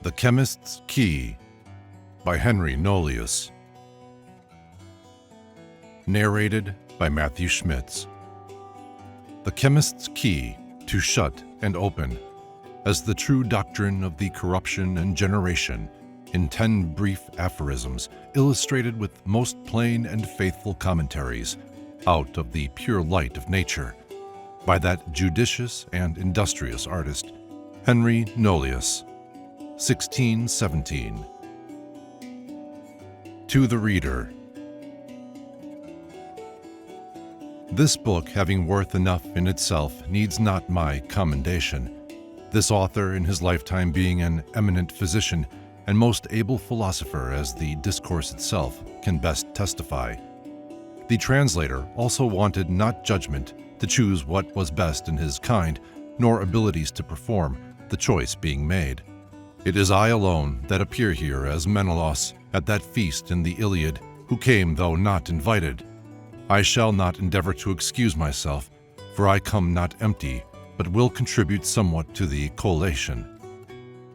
The Chemist's Key by Henry Nollius. Narrated by Matthew Schmitz. The Chemist's Key to shut and open, as the true doctrine of the corruption and generation, in 10 brief aphorisms illustrated with most plain and faithful commentaries, out of the pure light of nature, by that judicious and industrious artist, Henry Nollius, 1617. To the Reader. This book, having worth enough in itself, needs not my commendation. This author, in his lifetime being an eminent physician and most able philosopher, as the discourse itself can best testify. The translator also wanted not judgment to choose what was best in his kind, nor abilities to perform, the choice being made. It is I alone that appear here as Menelaus at that feast in the Iliad, who came though not invited. I shall not endeavor to excuse myself, for I come not empty, but will contribute somewhat to the collation.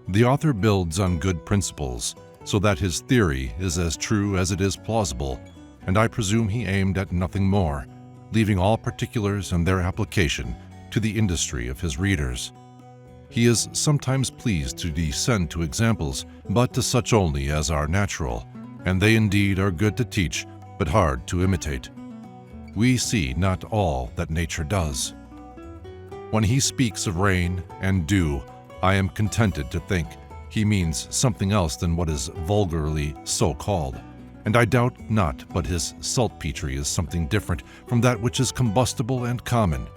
The author builds on good principles, so that his theory is as true as it is plausible, and I presume he aimed at nothing more, leaving all particulars and their application to the industry of his readers. He is sometimes pleased to descend to examples, but to such only as are natural, and they indeed are good to teach, but hard to imitate. We see not all that nature does. When he speaks of rain and dew, I am contented to think he means something else than what is vulgarly so called, and I doubt not but his saltpetre is something different from that which is combustible and common.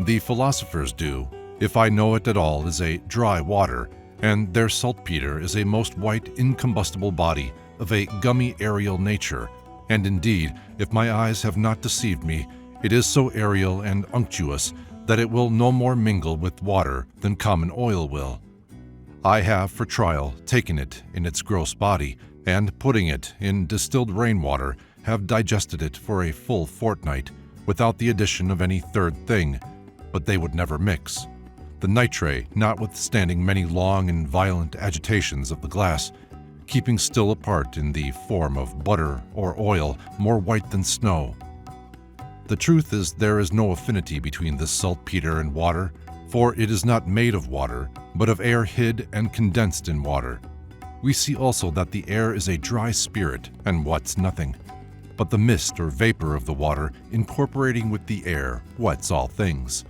The philosophers' dew, if I know it at all, is a dry water, and their saltpetre is a most white incombustible body of a gummy aerial nature, and indeed, if my eyes have not deceived me, it is so aerial and unctuous that it will no more mingle with water than common oil will. I have for trial taken it in its gross body, and putting it in distilled rainwater, have digested it for a full fortnight, without the addition of any third thing, but they would never mix. The nitre, notwithstanding many long and violent agitations of the glass, keeping still apart in the form of butter or oil more white than snow. The truth is there is no affinity between this saltpetre and water, for it is not made of water, but of air hid and condensed in water. We see also that the air is a dry spirit and wets nothing, but the mist or vapor of the water, incorporating with the air, wets all things.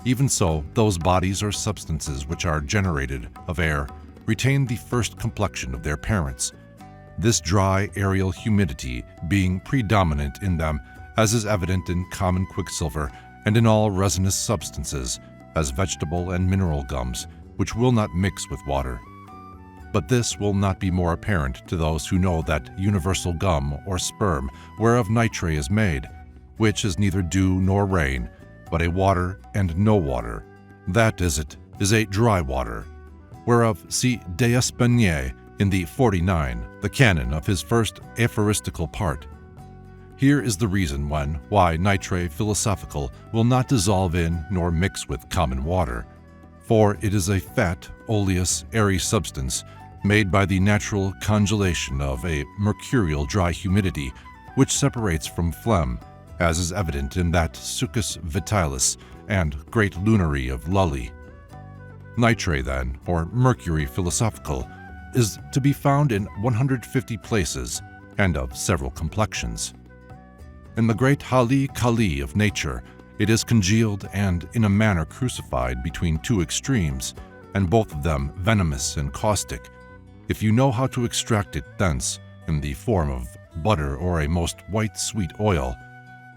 Even so, those bodies or substances which are generated of air retain the first complexion of their parents, this dry aerial humidity being predominant in them, as is evident in common quicksilver and in all resinous substances, as vegetable and mineral gums, which will not mix with water. But this will not be more apparent to those who know that universal gum or sperm whereof nitre is made, which is neither dew nor rain, but a water and no water. That is it, is a dry water, whereof see D'Espagnier in the 49, the canon of his first aphoristical part. Here is the reason why nitre philosophical will not dissolve in nor mix with common water, for it is a fat, oleous, airy substance made by the natural congelation of a mercurial dry humidity, which separates from phlegm, as is evident in that succus vitalis and great lunary of Lully. Nitre, then, or mercury philosophical, is to be found in 150 places and of several complexions. In the great Hali Kali of nature, it is congealed and in a manner crucified between two extremes, and both of them venomous and caustic. If you know how to extract it thence, in the form of butter or a most white sweet oil,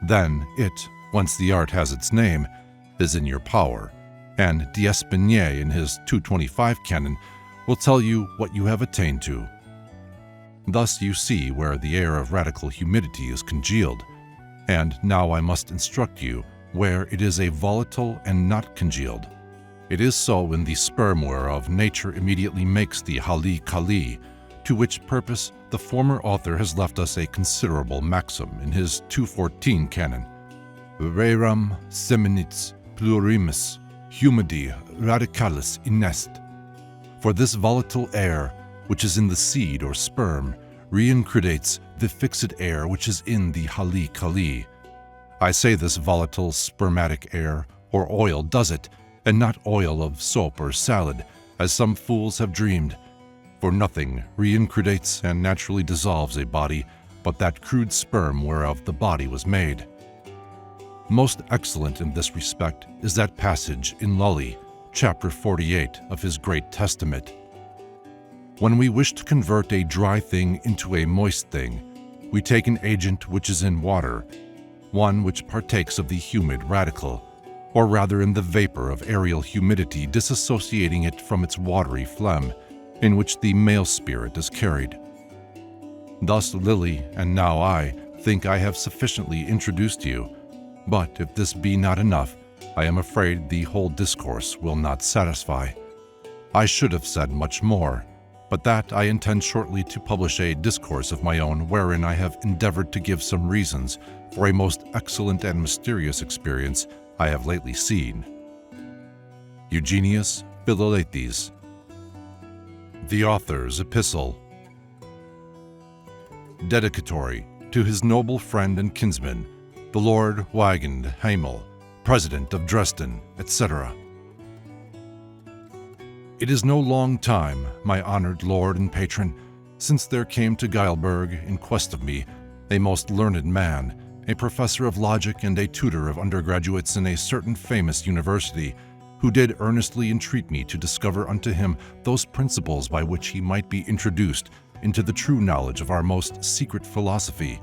then it, once the art has its name, is in your power, and D'Espagnier in his 225 canon will tell you what you have attained to. Thus you see where the air of radical humidity is congealed, and now I must instruct you where it is a volatile and not congealed. It is so in the sperm whereof nature immediately makes the Hali Kali, to which purpose the former author has left us a considerable maxim in his 214 canon. Rerum seminits plurimus humidi radicalis inest. For this volatile air, which is in the seed or sperm, reincredates the fixed air which is in the hali kali. I say this volatile spermatic air or oil does it, and not oil of soap or salad, as some fools have dreamed. For nothing reincredates and naturally dissolves a body but that crude sperm whereof the body was made. Most excellent in this respect is that passage in Nollius, chapter 48 of his Great Testament. When we wish to convert a dry thing into a moist thing, we take an agent which is in water, one which partakes of the humid radical, or rather in the vapor of aerial humidity disassociating it from its watery phlegm, in which the male spirit is carried. Thus Lily, and now I, think I have sufficiently introduced you, but if this be not enough, I am afraid the whole discourse will not satisfy. I should have said much more, but that I intend shortly to publish a discourse of my own wherein I have endeavored to give some reasons for a most excellent and mysterious experience I have lately seen. Eugenius Philalethes. The Author's Epistle. Dedicatory to his noble friend and kinsman, the Lord Wygand Hamel, President of Dresden, etc. It is no long time, my honored lord and patron, since there came to Geilberg in quest of me a most learned man, a professor of logic and a tutor of undergraduates in a certain famous university, who did earnestly entreat me to discover unto him those principles by which he might be introduced into the true knowledge of our most secret philosophy,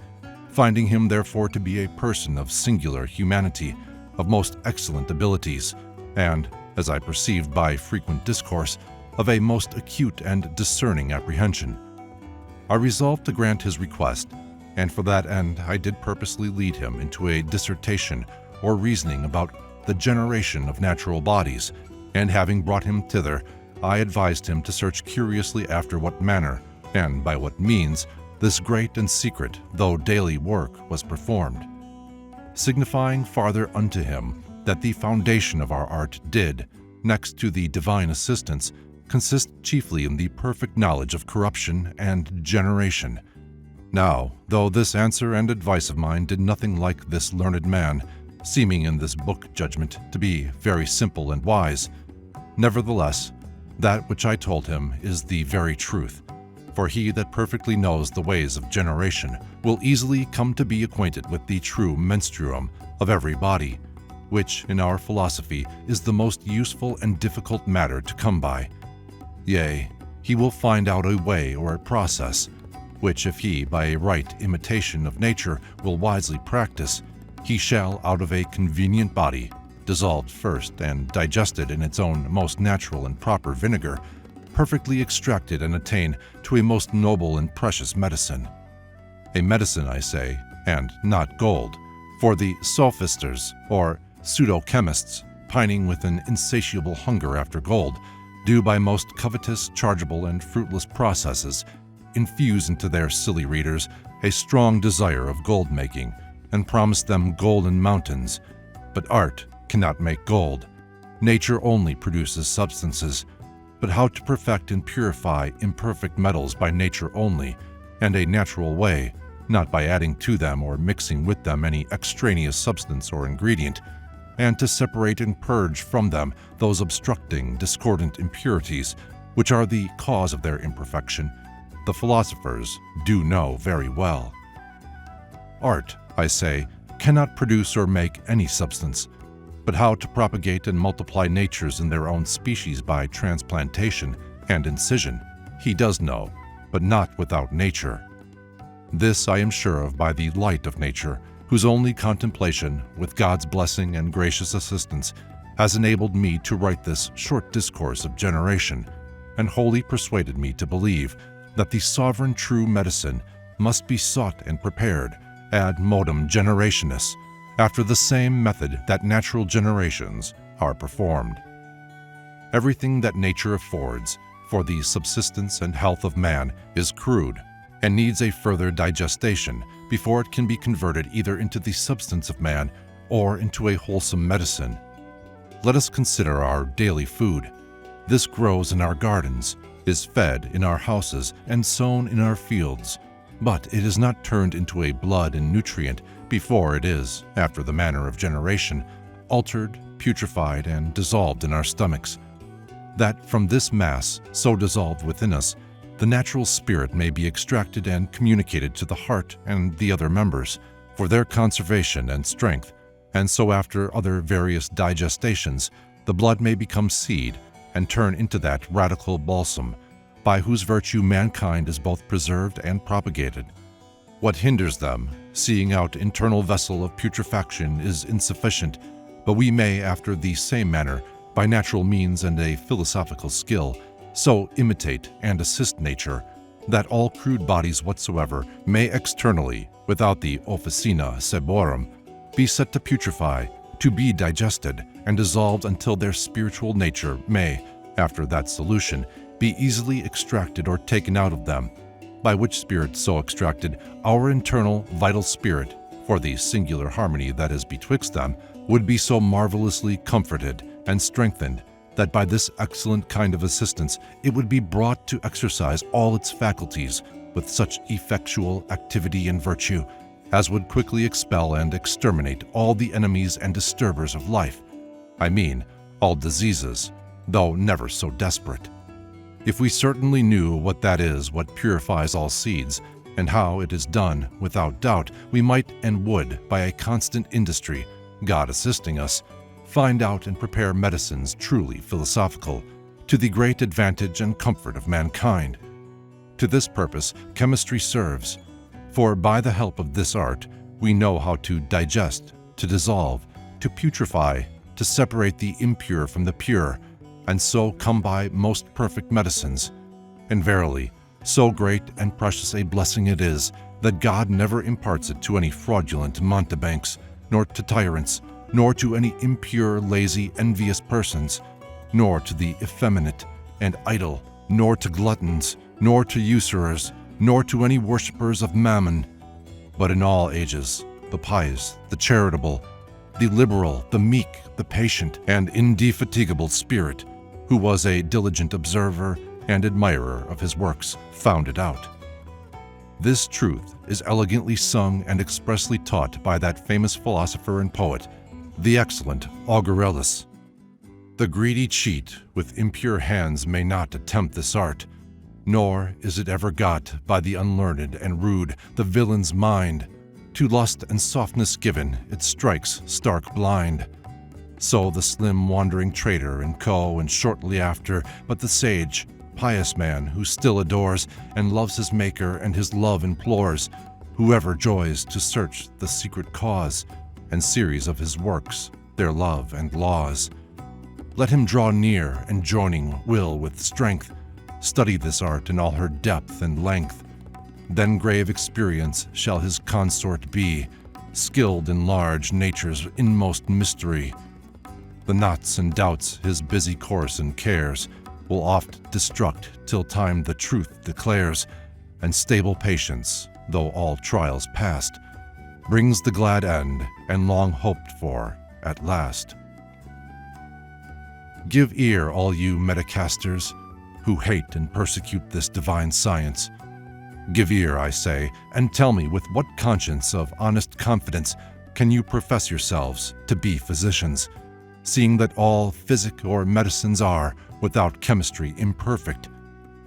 finding him therefore to be a person of singular humanity, of most excellent abilities, and, as I perceived by frequent discourse, of a most acute and discerning apprehension. I resolved to grant his request, and for that end I did purposely lead him into a dissertation or reasoning about the generation of natural bodies, and having brought him thither, I advised him to search curiously after what manner, and by what means, this great and secret, though daily work, was performed, signifying farther unto him that the foundation of our art did, next to the divine assistance, consist chiefly in the perfect knowledge of corruption and generation. Now, though this answer and advice of mine did nothing like this learned man, seeming in this book judgment to be very simple and wise, nevertheless, that which I told him is the very truth. For he that perfectly knows the ways of generation will easily come to be acquainted with the true menstruum of every body, which in our philosophy is the most useful and difficult matter to come by. Yea, he will find out a way or a process, which if he by a right imitation of nature will wisely practice, he shall out of a convenient body, dissolved first and digested in its own most natural and proper vinegar, perfectly extracted and attain to a most noble and precious medicine. A medicine, I say, and not gold, for the sophisters or pseudo-chemists, pining with an insatiable hunger after gold, do by most covetous, chargeable, and fruitless processes infuse into their silly readers a strong desire of gold-making, and promise them golden mountains. But art cannot make gold. Nature only produces substances, but how to perfect and purify imperfect metals by nature only, and a natural way, not by adding to them or mixing with them any extraneous substance or ingredient, and to separate and purge from them those obstructing, discordant impurities, which are the cause of their imperfection, the philosophers do know very well. Art, I say, cannot produce or make any substance, but how to propagate and multiply natures in their own species by transplantation and incision, he does know, but not without nature. This I am sure of by the light of nature, whose only contemplation, with God's blessing and gracious assistance, has enabled me to write this short discourse of generation, and wholly persuaded me to believe that the sovereign true medicine must be sought and prepared ad modum generationis, after the same method that natural generations are performed. Everything that nature affords for the subsistence and health of man is crude, and needs a further digestation before it can be converted either into the substance of man or into a wholesome medicine. Let us consider our daily food. This grows in our gardens, is fed in our houses, and sown in our fields. But it is not turned into a blood and nutrient before it is, after the manner of generation, altered, putrefied, and dissolved in our stomachs. That from this mass, so dissolved within us, the natural spirit may be extracted and communicated to the heart and the other members, for their conservation and strength, and so after other various digestations, the blood may become seed and turn into that radical balsam, by whose virtue mankind is both preserved and propagated. What hinders them, seeing out internal vessel of putrefaction, is insufficient, but we may, after the same manner, by natural means and a philosophical skill, so imitate and assist nature, that all crude bodies whatsoever may externally, without the officina seborum, be set to putrefy, to be digested and dissolved until their spiritual nature may, after that solution, be easily extracted or taken out of them, by which spirit so extracted, our internal vital spirit, for the singular harmony that is betwixt them, would be so marvelously comforted and strengthened, that by this excellent kind of assistance it would be brought to exercise all its faculties with such effectual activity and virtue, as would quickly expel and exterminate all the enemies and disturbers of life. I mean, all diseases, though never so desperate. If we certainly knew what that is what purifies all seeds, and how it is done, without doubt, we might and would, by a constant industry, God assisting us, find out and prepare medicines truly philosophical, to the great advantage and comfort of mankind. To this purpose chemistry serves, for by the help of this art we know how to digest, to dissolve, to putrefy, to separate the impure from the pure, and so come by most perfect medicines. And verily, so great and precious a blessing it is, that God never imparts it to any fraudulent mountebanks, nor to tyrants, nor to any impure, lazy, envious persons, nor to the effeminate and idle, nor to gluttons, nor to usurers, nor to any worshippers of mammon, but in all ages, the pious, the charitable, the liberal, the meek, the patient, and indefatigable spirit, who was a diligent observer and admirer of his works, found it out. This truth is elegantly sung and expressly taught by that famous philosopher and poet, the excellent Augurellus. The greedy cheat with impure hands may not attempt this art, nor is it ever got by the unlearned and rude, the villain's mind. To lust and softness given, it strikes stark blind. So the slim wandering trader and co, and shortly after, but the sage, pious man who still adores and loves his Maker and his love implores, whoever joys to search the secret cause and series of his works, their love and laws. Let him draw near and joining will with strength, study this art in all her depth and length. Then grave experience shall his consort be, skilled in large nature's inmost mystery. The knots and doubts his busy course and cares will oft destruct till time the truth declares, and stable patience, though all trials past, brings the glad end and long hoped for at last. Give ear, all you metacasters, who hate and persecute this divine science. Give ear, I say, and tell me with what conscience of honest confidence can you profess yourselves to be physicians, seeing that all physic or medicines are, without chemistry, imperfect.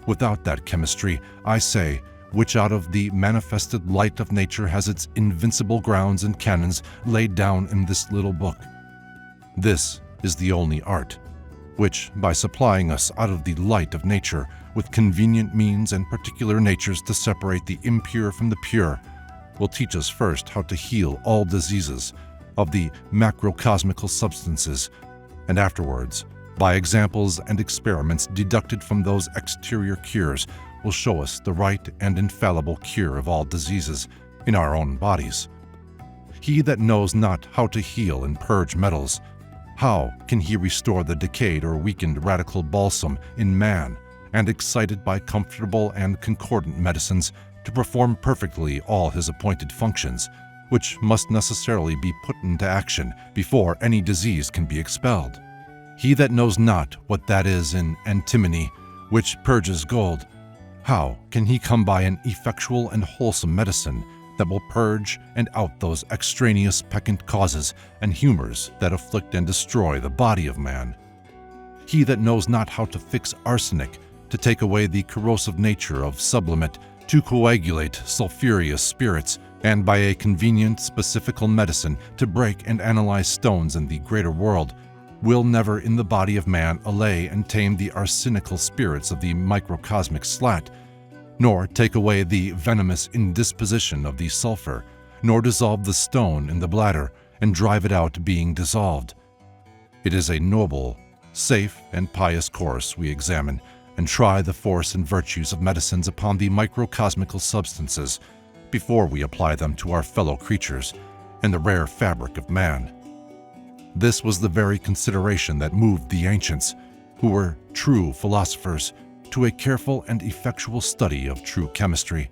Without that chemistry, I say, which out of the manifested light of nature has its invincible grounds and canons laid down in this little book. This is the only art, which, by supplying us out of the light of nature with convenient means and particular natures to separate the impure from the pure, will teach us first how to heal all diseases of the macrocosmical substances, and afterwards, by examples and experiments deducted from those exterior cures, will show us the right and infallible cure of all diseases in our own bodies. He that knows not how to heal and purge metals, how can he restore the decayed or weakened radical balsam in man, and excited by comfortable and concordant medicines to perform perfectly all his appointed functions, which must necessarily be put into action before any disease can be expelled? He that knows not what that is in antimony, which purges gold, how can he come by an effectual and wholesome medicine that will purge and out those extraneous peccant causes and humors that afflict and destroy the body of man? He that knows not how to fix arsenic, to take away the corrosive nature of sublimate, to coagulate sulphureous spirits, and by a convenient specifical medicine to break and analyze stones in the greater world, will never in the body of man allay and tame the arsenical spirits of the microcosmic slat, nor take away the venomous indisposition of the sulfur, nor dissolve the stone in the bladder and drive it out being dissolved. It is a noble, safe, and pious course we examine and try the force and virtues of medicines upon the microcosmical substances before we apply them to our fellow creatures and the rare fabric of man. This was the very consideration that moved the ancients, who were true philosophers, to a careful and effectual study of true chemistry,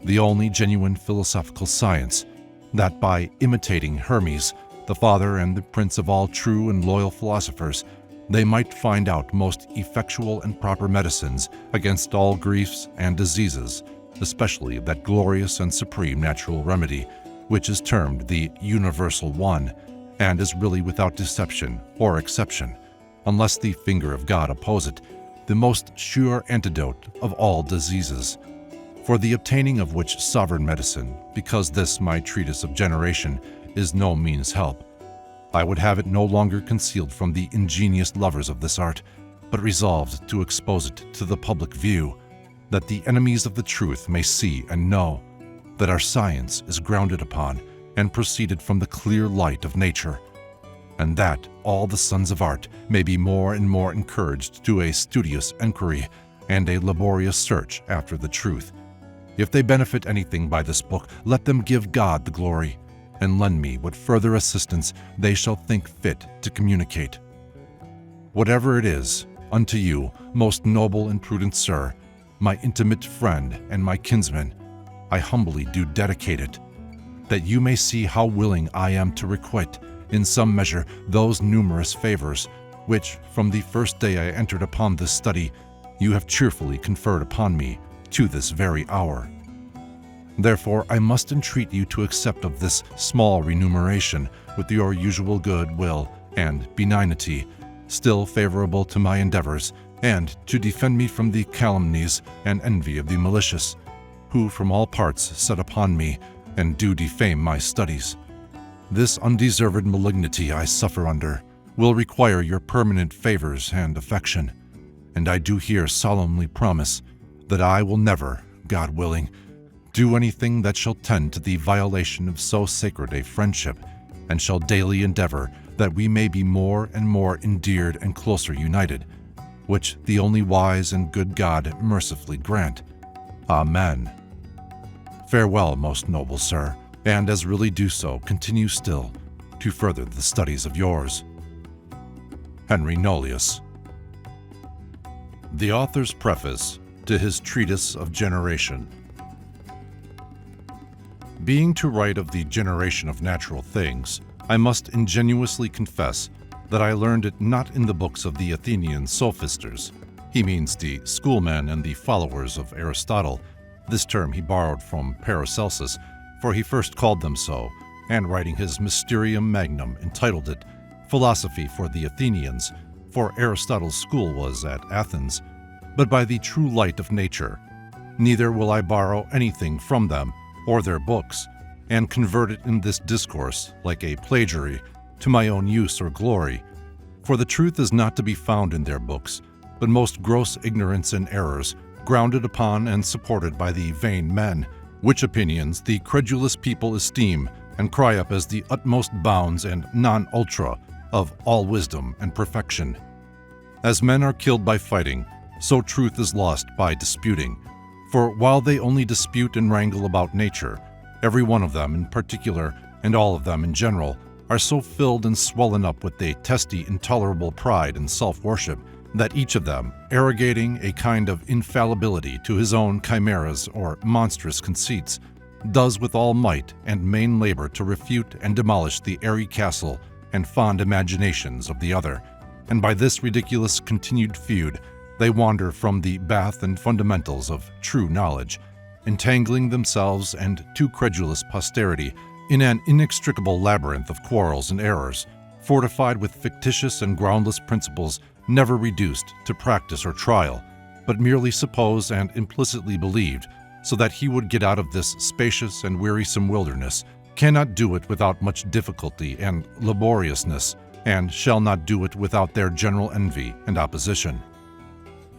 the only genuine philosophical science, that by imitating Hermes, the father and the prince of all true and loyal philosophers, they might find out most effectual and proper medicines against all griefs and diseases, especially that glorious and supreme natural remedy, which is termed the Universal One, and is really without deception or exception, unless the finger of God oppose it, the most sure antidote of all diseases, for the obtaining of which sovereign medicine, because this my treatise of generation is no means help, I would have it no longer concealed from the ingenious lovers of this art, but resolved to expose it to the public view, that the enemies of the truth may see and know that our science is grounded upon and proceeded from the clear light of nature, and that all the sons of art may be more and more encouraged to a studious enquiry and a laborious search after the truth. If they benefit anything by this book, let them give God the glory, and lend me what further assistance they shall think fit to communicate. Whatever it is, unto you, most noble and prudent sir, my intimate friend and my kinsman, I humbly do dedicate it, that you may see how willing I am to requite, in some measure, those numerous favors, which, from the first day I entered upon this study, you have cheerfully conferred upon me to this very hour. Therefore, I must entreat you to accept of this small remuneration with your usual good will and benignity, still favorable to my endeavors, and to defend me from the calumnies and envy of the malicious, who from all parts set upon me and do defame my studies. This undeserved malignity I suffer under will require your permanent favors and affection, and I do here solemnly promise that I will never, God willing, do anything that shall tend to the violation of so sacred a friendship, and shall daily endeavor that we may be more and more endeared and closer united, which the only wise and good God mercifully grant. Amen. Farewell, most noble sir, and as really do so, continue still to further the studies of yours. Henry Nollius. The author's preface to his treatise of generation. Being to write of the generation of natural things, I must ingenuously confess that I learned it not in the books of the Athenian sophisters. He means the schoolmen and the followers of Aristotle. This term he borrowed from Paracelsus, for he first called them so, and writing his Mysterium Magnum entitled it Philosophy for the Athenians, for Aristotle's school was at Athens, but by the true light of nature. Neither will I borrow anything from them or their books, and convert it in this discourse, like a plagiary, to my own use or glory. For the truth is not to be found in their books, but most gross ignorance and errors, grounded upon and supported by the vain men, which opinions the credulous people esteem and cry up as the utmost bounds and non ultra of all wisdom and perfection. As men are killed by fighting, so truth is lost by disputing. For while they only dispute and wrangle about nature, every one of them in particular, and all of them in general, are so filled and swollen up with a testy, intolerable pride and self-worship, that each of them, arrogating a kind of infallibility to his own chimeras or monstrous conceits, does with all might and main labor to refute and demolish the airy castle and fond imaginations of the other, and by this ridiculous continued feud, they wander from the bath and fundamentals of true knowledge, entangling themselves and too credulous posterity in an inextricable labyrinth of quarrels and errors, fortified with fictitious and groundless principles never reduced to practice or trial, but merely supposed and implicitly believed, so that he would get out of this spacious and wearisome wilderness, cannot do it without much difficulty and laboriousness, and shall not do it without their general envy and opposition.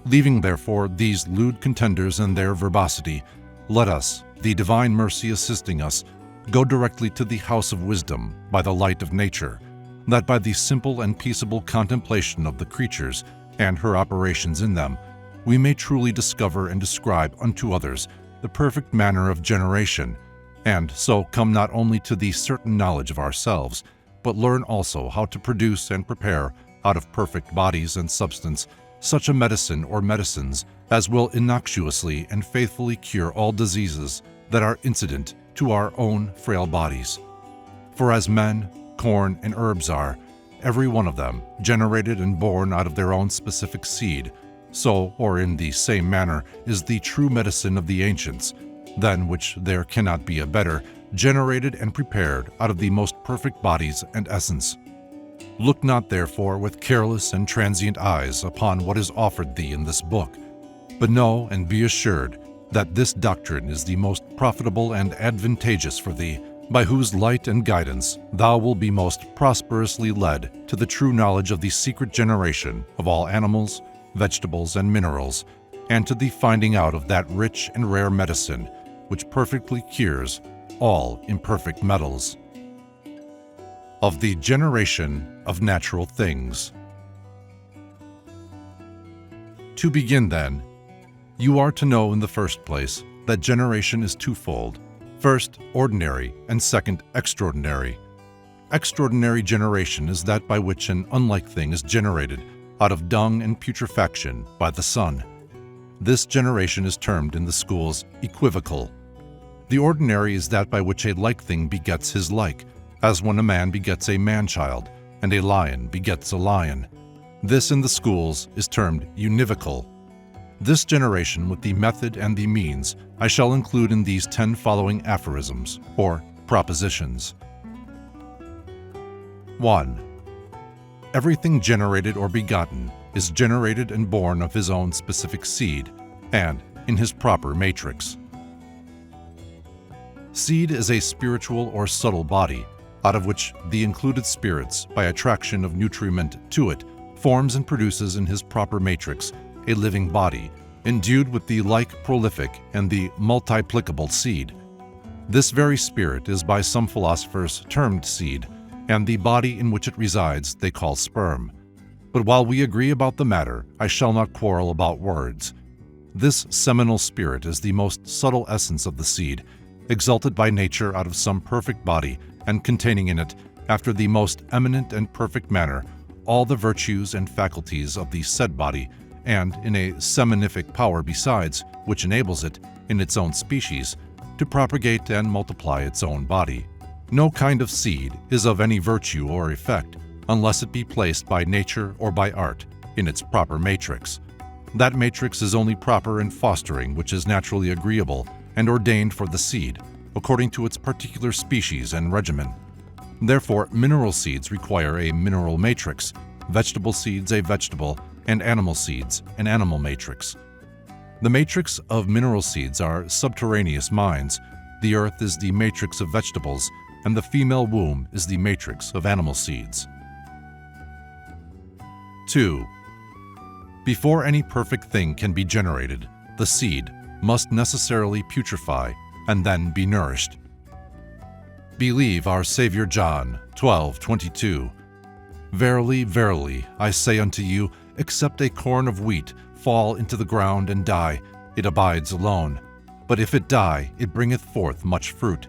Leaving, therefore, these lewd contenders and their verbosity, let us, the divine mercy assisting us, go directly to the house of wisdom by the light of nature, that by the simple and peaceable contemplation of the creatures and her operations in them, we may truly discover and describe unto others the perfect manner of generation, and so come not only to the certain knowledge of ourselves, but learn also how to produce and prepare out of perfect bodies and substance such a medicine or medicines as will innocuously and faithfully cure all diseases that are incident to our own frail bodies. For as men, corn, and herbs are, every one of them, generated and born out of their own specific seed, so, or in the same manner, is the true medicine of the ancients, than which there cannot be a better, generated and prepared out of the most perfect bodies and essence. Look not therefore with careless and transient eyes upon what is offered thee in this book, but know and be assured that this doctrine is the most profitable and advantageous for thee, by whose light and guidance thou wilt be most prosperously led to the true knowledge of the secret generation of all animals, vegetables, and minerals, and to the finding out of that rich and rare medicine which perfectly cures all imperfect metals. Of the generation of natural things. To begin then, you are to know in the first place that generation is twofold. First, ordinary, and second, extraordinary. Extraordinary generation is that by which an unlike thing is generated out of dung and putrefaction by the sun. This generation is termed in the schools equivocal. The ordinary is that by which a like thing begets his like, as when a man begets a man-child, and a lion begets a lion. This in the schools is termed univocal. This generation with the method and the means I shall include in these 10 following aphorisms, or propositions. 1. Everything generated or begotten is generated and born of his own specific seed, and in his proper matrix. Seed is a spiritual or subtle body, out of which the included spirits, by attraction of nutriment to it, forms and produces in his proper matrix a living body, endued with the like prolific and the multiplicable seed. This very spirit is by some philosophers termed seed, and the body in which it resides they call sperm. But while we agree about the matter, I shall not quarrel about words. This seminal spirit is the most subtle essence of the seed, exalted by nature out of some perfect body, and containing in it, after the most eminent and perfect manner, all the virtues and faculties of the said body, and in a seminific power besides, which enables it, in its own species, to propagate and multiply its own body. No kind of seed is of any virtue or effect, unless it be placed by nature or by art in its proper matrix. That matrix is only proper in fostering which is naturally agreeable and ordained for the seed, according to its particular species and regimen. Therefore, mineral seeds require a mineral matrix, vegetable seeds a vegetable, and animal seeds an animal matrix. The matrix of mineral seeds are subterraneous mines, the earth is the matrix of vegetables, and the female womb is the matrix of animal seeds. 2. Before any perfect thing can be generated, the seed must necessarily putrefy and then be nourished. Believe our Savior John 12:22. Verily, verily, I say unto you, except a corn of wheat fall into the ground and die, it abides alone. But if it die, it bringeth forth much fruit.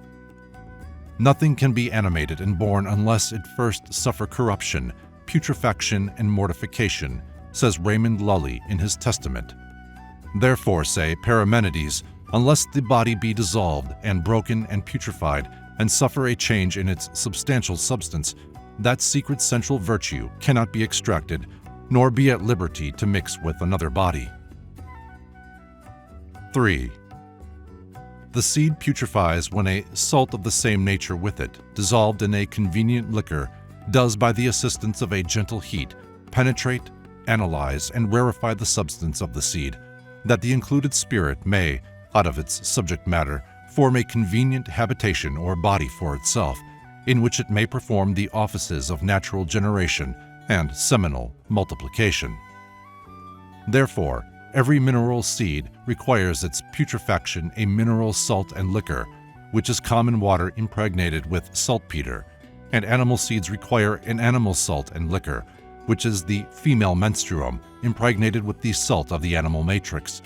Nothing can be animated and born unless it first suffer corruption, putrefaction, and mortification, says Raymond Lully in his Testament. Therefore, say Parmenides, unless the body be dissolved and broken and putrefied, and suffer a change in its substantial substance, that secret central virtue cannot be extracted nor be at liberty to mix with another body. 3. The seed putrefies when a salt of the same nature with it, dissolved in a convenient liquor, does by the assistance of a gentle heat penetrate, analyze, and rarefy the substance of the seed, that the included spirit may, out of its subject matter, form a convenient habitation or body for itself, in which it may perform the offices of natural generation and seminal multiplication. Therefore, every mineral seed requires its putrefaction a mineral salt and liquor, which is common water impregnated with saltpeter, and animal seeds require an animal salt and liquor, which is the female menstruum impregnated with the salt of the animal matrix.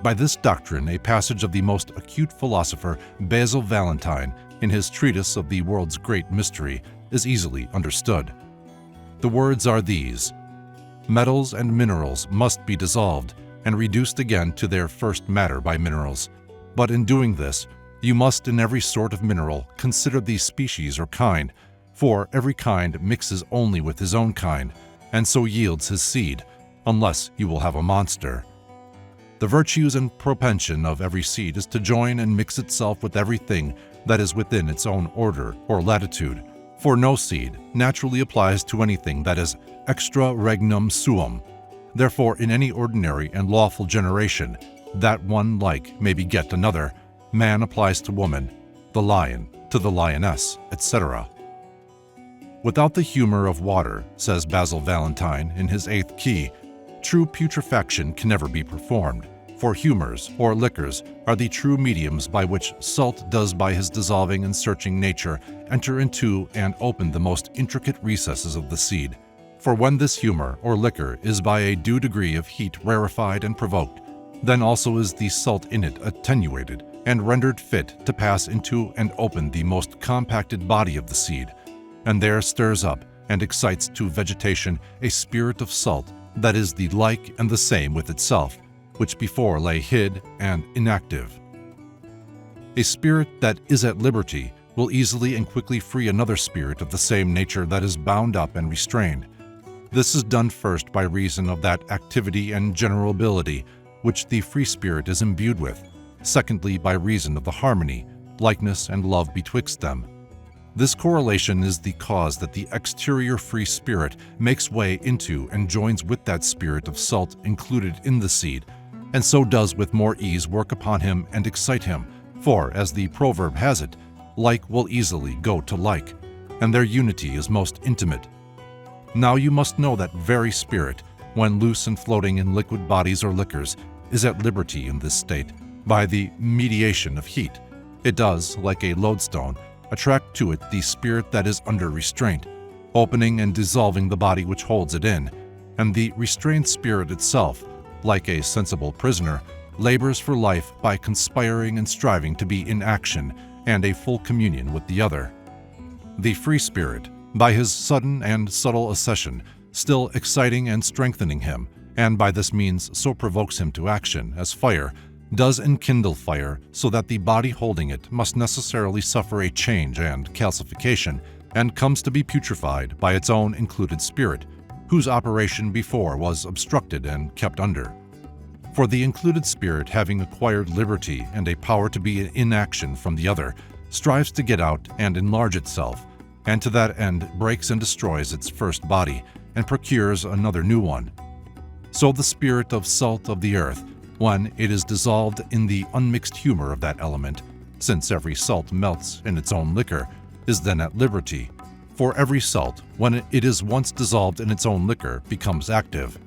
By this doctrine, a passage of the most acute philosopher Basil Valentine, in his treatise of the world's great mystery, is easily understood. The words are these: metals and minerals must be dissolved and reduced again to their first matter by minerals. But in doing this, you must in every sort of mineral consider the species or kind, for every kind mixes only with his own kind, and so yields his seed, unless you will have a monster. The virtues and propension of every seed is to join and mix itself with everything that is within its own order or latitude, for no seed naturally applies to anything that is extra regnum suum. Therefore, in any ordinary and lawful generation, that one like may beget another, man applies to woman, the lion to the lioness, etc. Without the humor of water, says Basil Valentine in his 8th key, true putrefaction can never be performed, for humors or liquors are the true mediums by which salt does by his dissolving and searching nature enter into and open the most intricate recesses of the seed. For when this humor or liquor is by a due degree of heat rarefied and provoked, then also is the salt in it attenuated and rendered fit to pass into and open the most compacted body of the seed, and there stirs up and excites to vegetation a spirit of salt that is the like and the same with itself, which before lay hid and inactive. A spirit that is at liberty will easily and quickly free another spirit of the same nature that is bound up and restrained. This is done first by reason of that activity and general ability which the free spirit is imbued with, secondly by reason of the harmony, likeness, and love betwixt them. This correlation is the cause that the exterior free spirit makes way into and joins with that spirit of salt included in the seed, and so does with more ease work upon him and excite him, for, as the proverb has it, like will easily go to like, and their unity is most intimate. Now you must know that very spirit, when loose and floating in liquid bodies or liquors, is at liberty in this state, by the mediation of heat. It does, like a lodestone, attract to it the spirit that is under restraint, opening and dissolving the body which holds it in, and the restrained spirit itself, like a sensible prisoner, labors for life by conspiring and striving to be in action and a full communion with the other. The free spirit, by his sudden and subtle accession, still exciting and strengthening him, and by this means so provokes him to action, as fire does enkindle fire, so that the body holding it must necessarily suffer a change and calcification, and comes to be putrefied by its own included spirit, whose operation before was obstructed and kept under. For the included spirit, having acquired liberty and a power to be in action from the other, strives to get out and enlarge itself, and to that end breaks and destroys its first body, and procures another new one. So the spirit of salt of the earth, when it is dissolved in the unmixed humor of that element, since every salt melts in its own liquor, is then at liberty. For every salt, when it is once dissolved in its own liquor, becomes active.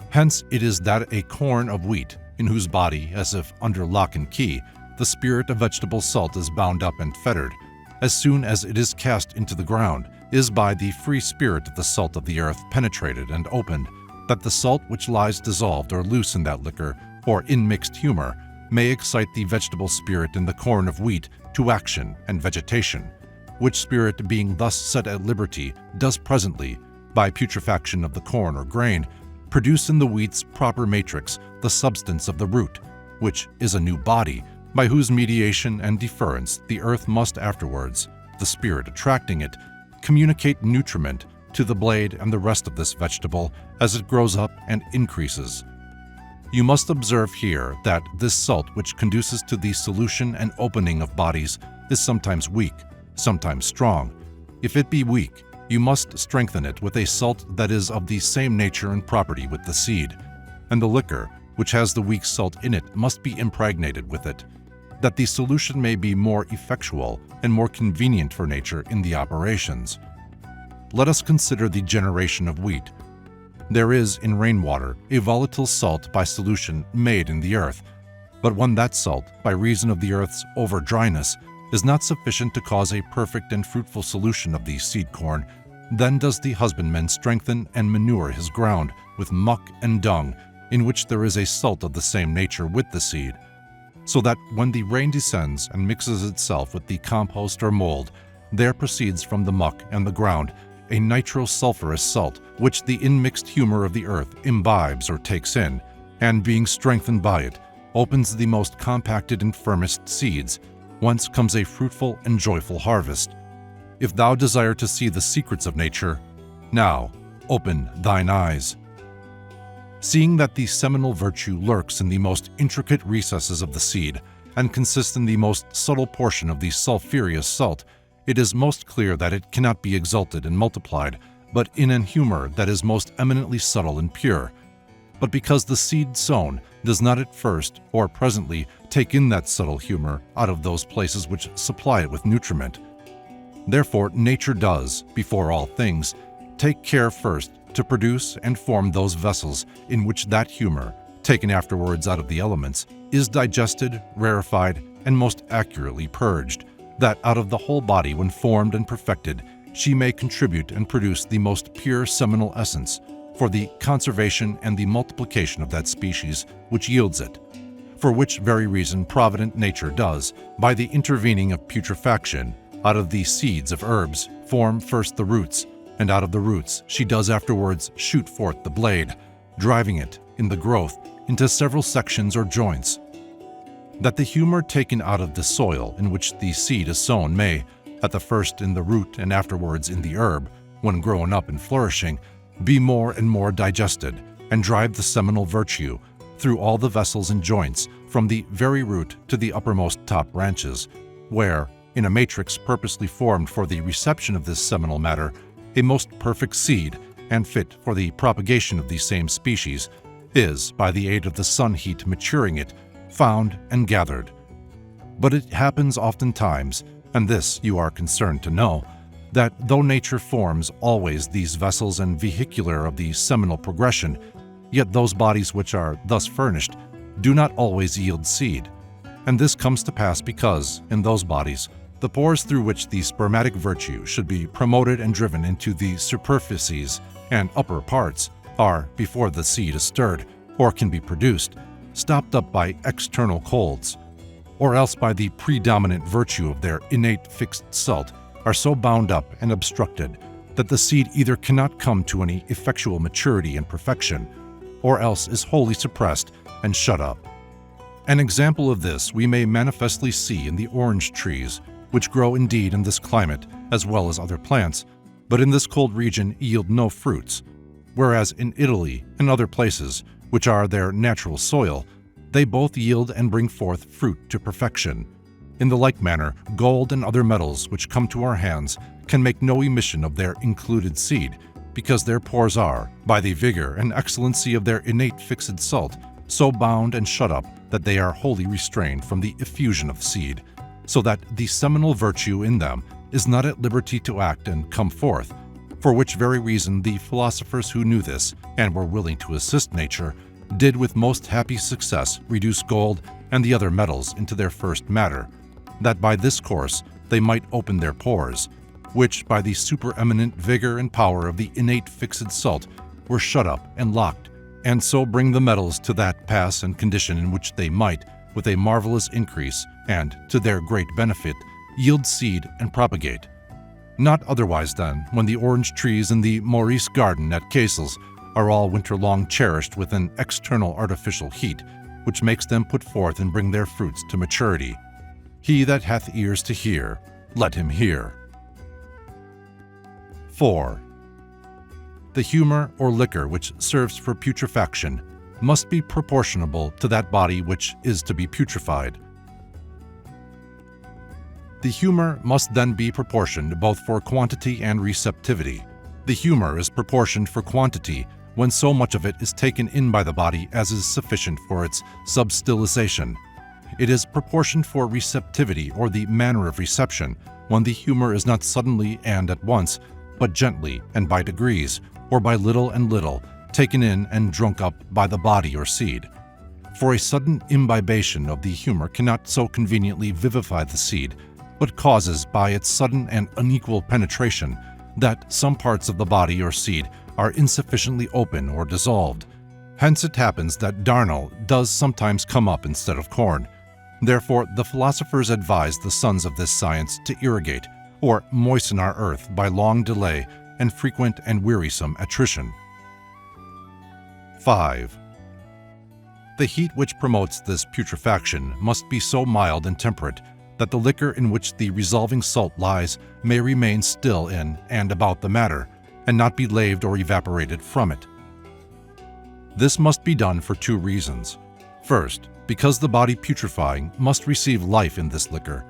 Hence it is that a corn of wheat, in whose body, as if under lock and key, the spirit of vegetable salt is bound up and fettered, as soon as it is cast into the ground, is by the free spirit of the salt of the earth penetrated and opened, that the salt which lies dissolved or loose in that liquor, or in mixed humor, may excite the vegetable spirit in the corn of wheat to action and vegetation, which spirit being thus set at liberty does presently, by putrefaction of the corn or grain, produce in the wheat's proper matrix the substance of the root, which is a new body, by whose mediation and deference the earth must afterwards, the spirit attracting it, communicate nutriment to the blade and the rest of this vegetable as it grows up and increases. You must observe here that this salt which conduces to the solution and opening of bodies is sometimes weak, sometimes strong. If it be weak, you must strengthen it with a salt that is of the same nature and property with the seed, and the liquor, which has the weak salt in it, must be impregnated with it, that the solution may be more effectual and more convenient for nature in the operations. Let us consider the generation of wheat. There is in rainwater a volatile salt by solution made in the earth, but when that salt, by reason of the earth's over-dryness, is not sufficient to cause a perfect and fruitful solution of the seed corn, then does the husbandman strengthen and manure his ground with muck and dung, in which there is a salt of the same nature with the seed, so that when the rain descends and mixes itself with the compost or mold, there proceeds from the muck and the ground a nitro-sulphurous salt, which the inmixed humor of the earth imbibes or takes in, and being strengthened by it, opens the most compacted and firmest seeds, whence comes a fruitful and joyful harvest. If thou desire to see the secrets of nature, now open thine eyes. Seeing that the seminal virtue lurks in the most intricate recesses of the seed, and consists in the most subtle portion of the sulphureous salt, it is most clear that it cannot be exalted and multiplied, but in an humor that is most eminently subtle and pure. But because the seed sown does not at first or presently take in that subtle humor out of those places which supply it with nutriment, therefore nature does, before all things, take care first to produce and form those vessels in which that humor, taken afterwards out of the elements, is digested, rarefied, and most accurately purged, that out of the whole body, when formed and perfected, she may contribute and produce the most pure seminal essence for the conservation and the multiplication of that species which yields it, for which very reason provident nature does, by the intervening of putrefaction, out of the seeds of herbs, form first the roots, and out of the roots she does afterwards shoot forth the blade, driving it, in the growth, into several sections or joints, that the humor taken out of the soil in which the seed is sown may, at the first in the root and afterwards in the herb, when grown up and flourishing, be more and more digested, and drive the seminal virtue through all the vessels and joints, from the very root to the uppermost top branches, where, in a matrix purposely formed for the reception of this seminal matter, a most perfect seed, and fit for the propagation of the same species, is, by the aid of the sun heat maturing it, found and gathered. But it happens oftentimes, and this you are concerned to know, that though nature forms always these vessels and vehicular of the seminal progression, yet those bodies which are thus furnished do not always yield seed. And this comes to pass because, in those bodies, the pores through which the spermatic virtue should be promoted and driven into the superficies and upper parts are, before the seed is stirred, or can be produced, stopped up by external colds, or else by the predominant virtue of their innate fixed salt, are so bound up and obstructed that the seed either cannot come to any effectual maturity and perfection, or else is wholly suppressed and shut up. An example of this we may manifestly see in the orange trees, which grow indeed in this climate as well as other plants, but in this cold region yield no fruits, whereas in Italy and other places, which are their natural soil, they both yield and bring forth fruit to perfection. In the like manner, gold and other metals which come to our hands can make no emission of their included seed, because their pores are, by the vigor and excellency of their innate fixed salt, so bound and shut up that they are wholly restrained from the effusion of seed, so that the seminal virtue in them is not at liberty to act and come forth, for which very reason the philosophers who knew this, and were willing to assist nature, did with most happy success reduce gold and the other metals into their first matter, that by this course they might open their pores, which by the supereminent vigor and power of the innate fixed salt were shut up and locked, and so bring the metals to that pass and condition in which they might, with a marvelous increase, and, to their great benefit, yield seed and propagate. Not otherwise then, when the orange trees in the Maurice garden at Cassels are all winter long cherished with an external artificial heat, which makes them put forth and bring their fruits to maturity. He that hath ears to hear, let him hear. 4. The humor or liquor which serves for putrefaction must be proportionable to that body which is to be putrefied. The humor must then be proportioned both for quantity and receptivity. The humor is proportioned for quantity when so much of it is taken in by the body as is sufficient for its substilization. It is proportioned for receptivity or the manner of reception when the humor is not suddenly and at once, but gently and by degrees, or by little and little, taken in and drunk up by the body or seed. For a sudden imbibation of the humor cannot so conveniently vivify the seed, but causes by its sudden and unequal penetration that some parts of the body or seed are insufficiently open or dissolved. Hence it happens that darnel does sometimes come up instead of corn. Therefore the philosophers advise the sons of this science to irrigate, or moisten our earth by long delay and frequent and wearisome attrition. 5. The heat which promotes this putrefaction must be so mild and temperate that the liquor in which the resolving salt lies may remain still in and about the matter, and not be laved or evaporated from it. This must be done for 2 reasons. First, because the body putrefying must receive life in this liquor.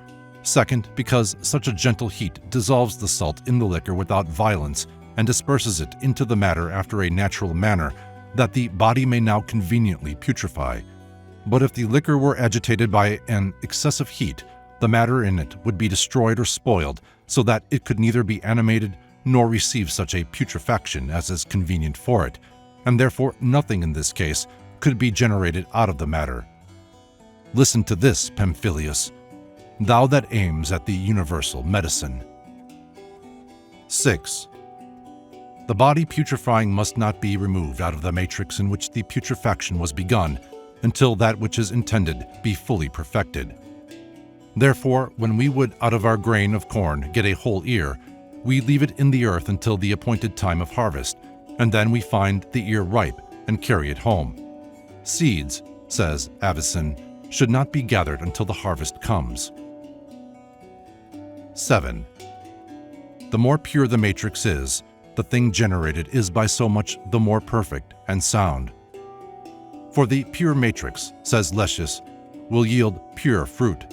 Second, because such a gentle heat dissolves the salt in the liquor without violence and disperses it into the matter after a natural manner, that the body may now conveniently putrefy. But if the liquor were agitated by an excessive heat, the matter in it would be destroyed or spoiled, so that it could neither be animated nor receive such a putrefaction as is convenient for it, and therefore nothing in this case could be generated out of the matter. Listen to this, Pamphilius, thou that aims at the universal medicine. 6. The body putrefying must not be removed out of the matrix in which the putrefaction was begun, until that which is intended be fully perfected. Therefore, when we would out of our grain of corn get a whole ear, we leave it in the earth until the appointed time of harvest, and then we find the ear ripe and carry it home. Seeds, says Avicen, should not be gathered until the harvest comes. 7. The more pure the matrix is, the thing generated is by so much the more perfect and sound. For the pure matrix, says Lessius, will yield pure fruit.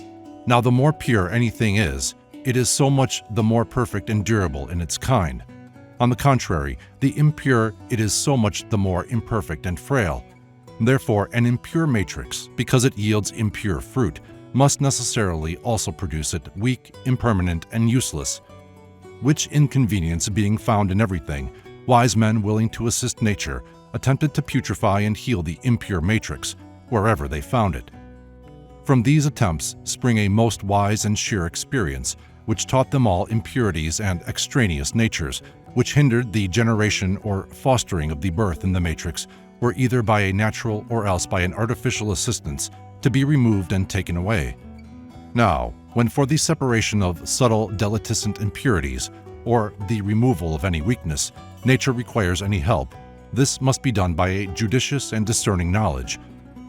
Now the more pure anything is, it is so much the more perfect and durable in its kind. On the contrary, the impure it is so much the more imperfect and frail. Therefore, an impure matrix, because it yields impure fruit, must necessarily also produce it weak, impermanent, and useless. Which inconvenience being found in everything, wise men willing to assist nature attempted to putrefy and heal the impure matrix, wherever they found it. From these attempts spring a most wise and sure experience, which taught them all impurities and extraneous natures, which hindered the generation or fostering of the birth in the matrix, were either by a natural or else by an artificial assistance to be removed and taken away. Now, when for the separation of subtle delicescent impurities, or the removal of any weakness, nature requires any help, this must be done by a judicious and discerning knowledge.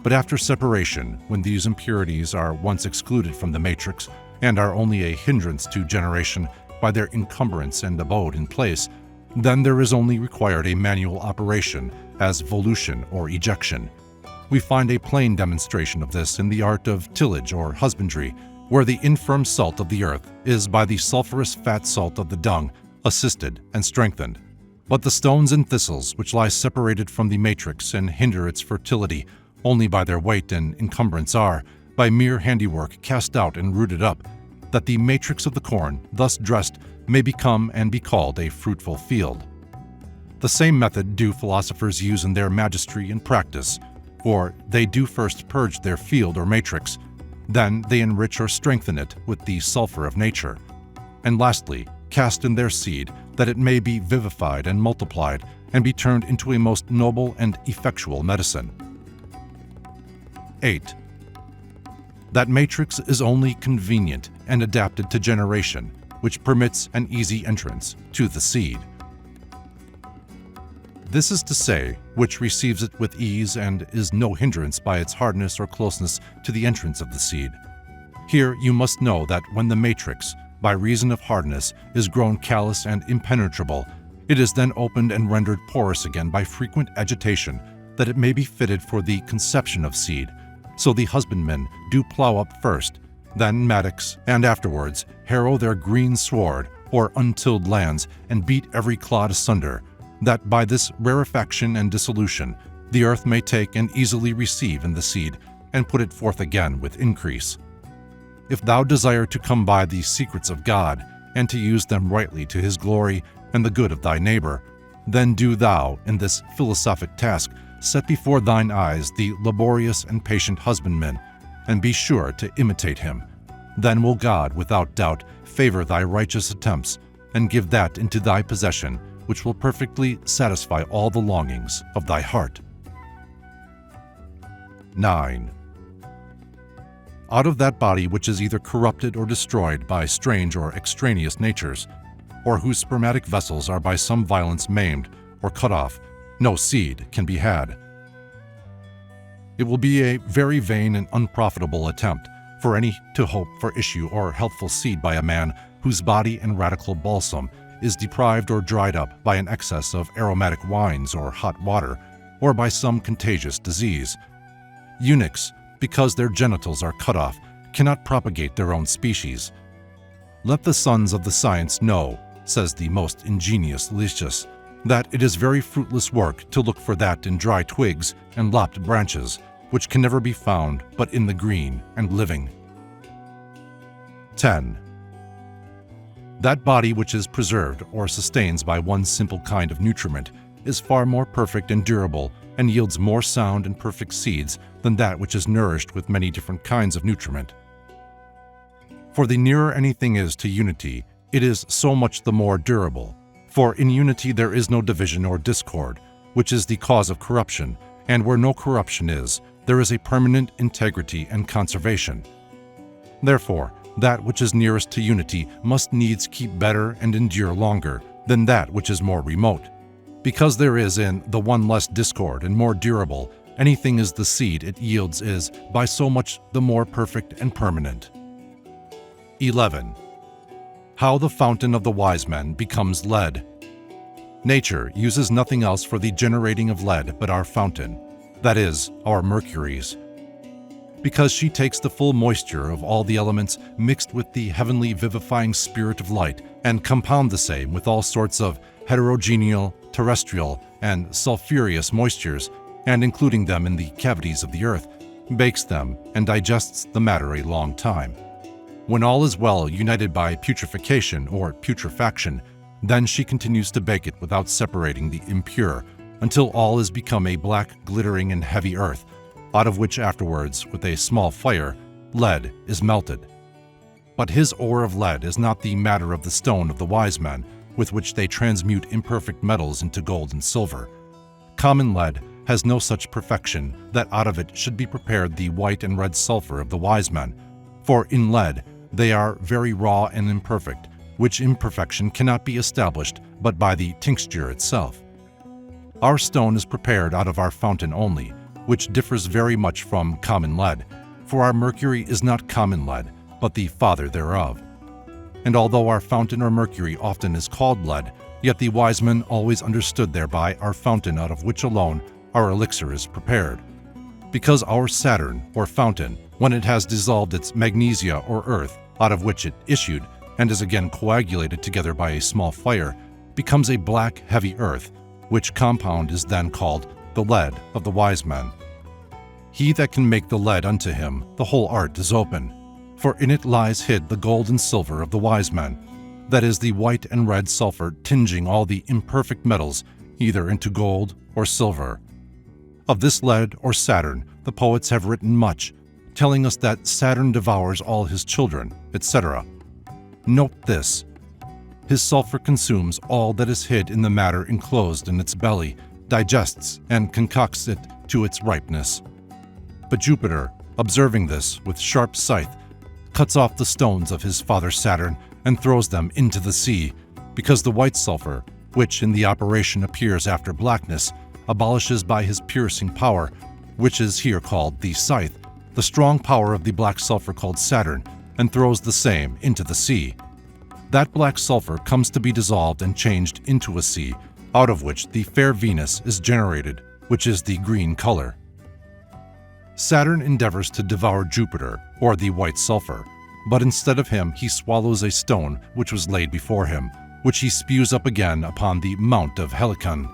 But after separation, when these impurities are once excluded from the matrix and are only a hindrance to generation by their encumbrance and abode in place, then there is only required a manual operation as volution or ejection. We find a plain demonstration of this in the art of tillage or husbandry, where the infirm salt of the earth is by the sulphurous fat salt of the dung assisted and strengthened. But the stones and thistles which lie separated from the matrix and hinder its fertility only by their weight and encumbrance are, by mere handiwork, cast out and rooted up, that the matrix of the corn, thus dressed, may become and be called a fruitful field. The same method do philosophers use in their magistry and practice, for they do first purge their field or matrix, then they enrich or strengthen it with the sulphur of nature, and lastly cast in their seed, that it may be vivified and multiplied, and be turned into a most noble and effectual medicine. 8. That matrix is only convenient and adapted to generation, which permits an easy entrance to the seed. This is to say, which receives it with ease and is no hindrance by its hardness or closeness to the entrance of the seed. Here you must know that when the matrix, by reason of hardness, is grown callous and impenetrable, It is then opened and rendered porous again by frequent agitation, that it may be fitted for the conception of seed. So the husbandmen do plough up first, then mattocks, and afterwards harrow their green sward or untilled lands, and beat every clod asunder, that by this rarefaction and dissolution the earth may take and easily receive in the seed, and put it forth again with increase. If thou desire to come by the secrets of God, and to use them rightly to his glory and the good of thy neighbor, then do thou, in this philosophic task, set before thine eyes the laborious and patient husbandman, and be sure to imitate him. Then will God, without doubt, favor thy righteous attempts, and give that into thy possession which will perfectly satisfy all the longings of thy heart. 9. Out of that body which is either corrupted or destroyed by strange or extraneous natures, or whose spermatic vessels are by some violence maimed or cut off, no seed can be had. It will be a very vain and unprofitable attempt for any to hope for issue or healthful seed by a man whose body and radical balsam is deprived or dried up by an excess of aromatic wines or hot water, or by some contagious disease. Eunuchs, because their genitals are cut off, cannot propagate their own species. Let the sons of the science know, says the most ingenious Lysias, that it is very fruitless work to look for that in dry twigs and lopped branches, which can never be found but in the green and living. 10. That body which is preserved or sustains by one simple kind of nutriment is far more perfect and durable, and yields more sound and perfect seeds than that which is nourished with many different kinds of nutriment. For the nearer anything is to unity, it is so much the more durable. For in unity there is no division or discord, which is the cause of corruption, and where no corruption is, there is a permanent integrity and conservation. Therefore, that which is nearest to unity must needs keep better and endure longer than that which is more remote. Because there is in the one less discord and more durable, anything is the seed it yields is by so much the more perfect and permanent. 11. How the fountain of the wise men becomes lead. Nature uses nothing else for the generating of lead but our fountain, that is, our Mercuries. Because she takes the full moisture of all the elements mixed with the heavenly vivifying spirit of light, and compound the same with all sorts of heterogeneal, terrestrial, and sulphureous moistures, and including them in the cavities of the earth, bakes them and digests the matter a long time. When all is well united by putrefaction or putrefaction, then she continues to bake it without separating the impure, until all is become a black, glittering, and heavy earth, out of which afterwards, with a small fire, lead is melted. But his ore of lead is not the matter of the stone of the wise men, with which they transmute imperfect metals into gold and silver. Common lead has no such perfection that out of it should be prepared the white and red sulfur of the wise men, for in lead they are very raw and imperfect, which imperfection cannot be established but by the tincture itself. Our stone is prepared out of our fountain only, which differs very much from common lead, for our mercury is not common lead, but the father thereof. And although our fountain or mercury often is called lead, yet the wise men always understood thereby our fountain out of which alone our elixir is prepared. Because our Saturn, or fountain, when it has dissolved its magnesia or earth, out of which it issued, and is again coagulated together by a small fire, becomes a black, heavy earth, which compound is then called the lead of the wise men. He that can make the lead unto him, the whole art is open, for in it lies hid the gold and silver of the wise men, that is the white and red sulfur tinging all the imperfect metals either into gold or silver. Of this lead or Saturn the poets have written much, telling us that Saturn devours all his children, etc. Note this: his sulfur consumes all that is hid in the matter enclosed in its belly, digests and concocts it to its ripeness. But Jupiter, observing this with sharp scythe, cuts off the stones of his father Saturn and throws them into the sea, because the white sulfur, which in the operation appears after blackness, abolishes by his piercing power, which is here called the scythe, the strong power of the black sulfur called Saturn, and throws the same into the sea. that black sulfur comes to be dissolved and changed into a sea, out of which the fair Venus is generated, which is the green color. Saturn endeavors to devour Jupiter, or the white sulfur, but instead of him he swallows a stone which was laid before him, which he spews up again upon the Mount of Helicon.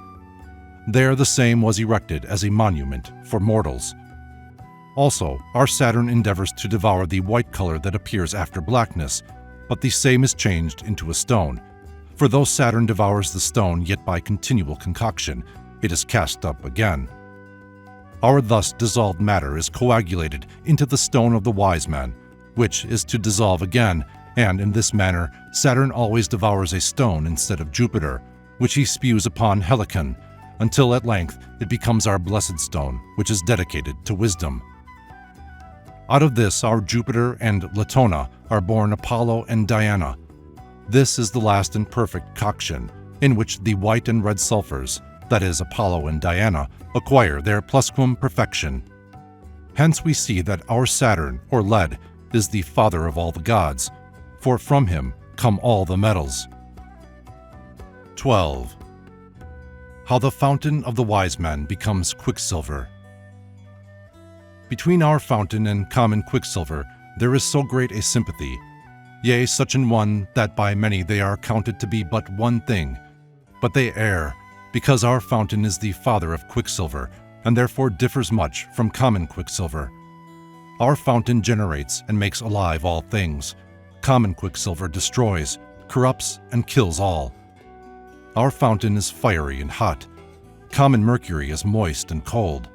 There the same was erected as a monument for mortals. Also, our Saturn endeavors to devour the white color that appears after blackness, but the same is changed into a stone. For though Saturn devours the stone, yet by continual concoction, it is cast up again. Our thus dissolved matter is coagulated into the stone of the wise man, which is to dissolve again, and in this manner Saturn always devours a stone instead of Jupiter, which he spews upon Helicon, until at length it becomes our blessed stone, which is dedicated to wisdom. Out of this our Jupiter and Latona are born Apollo and Diana. This is the last and perfect coction, in which the white and red sulfurs, that is Apollo and Diana, acquire their plusquam perfection. Hence we see that our Saturn, or lead, is the father of all the gods, for from him come all the metals. 12. How the fountain of the wise men becomes quicksilver. Between our fountain and common quicksilver there is so great a sympathy, yea, such an one that by many they are counted to be but one thing. But they err, because our fountain is the father of quicksilver, and therefore differs much from common quicksilver. Our fountain generates and makes alive all things. Common quicksilver destroys, corrupts, and kills all. Our fountain is fiery and hot. Common mercury is moist and cold.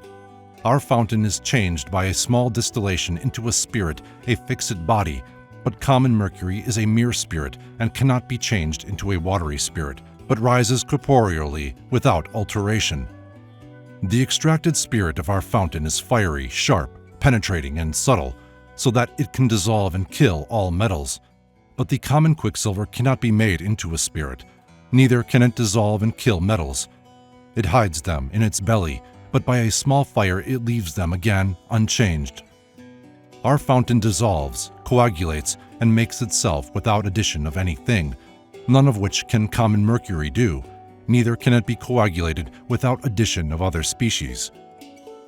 Our fountain is changed by a small distillation into a spirit, a fixed body, but common mercury is a mere spirit and cannot be changed into a watery spirit, but rises corporeally without alteration. The extracted spirit of our fountain is fiery, sharp, penetrating, and subtle, so that it can dissolve and kill all metals. But the common quicksilver cannot be made into a spirit, neither can it dissolve and kill metals. It hides them in its belly, but by a small fire it leaves them again unchanged. Our fountain dissolves, coagulates, and makes itself without addition of anything, none of which can common mercury do, neither can it be coagulated without addition of other species.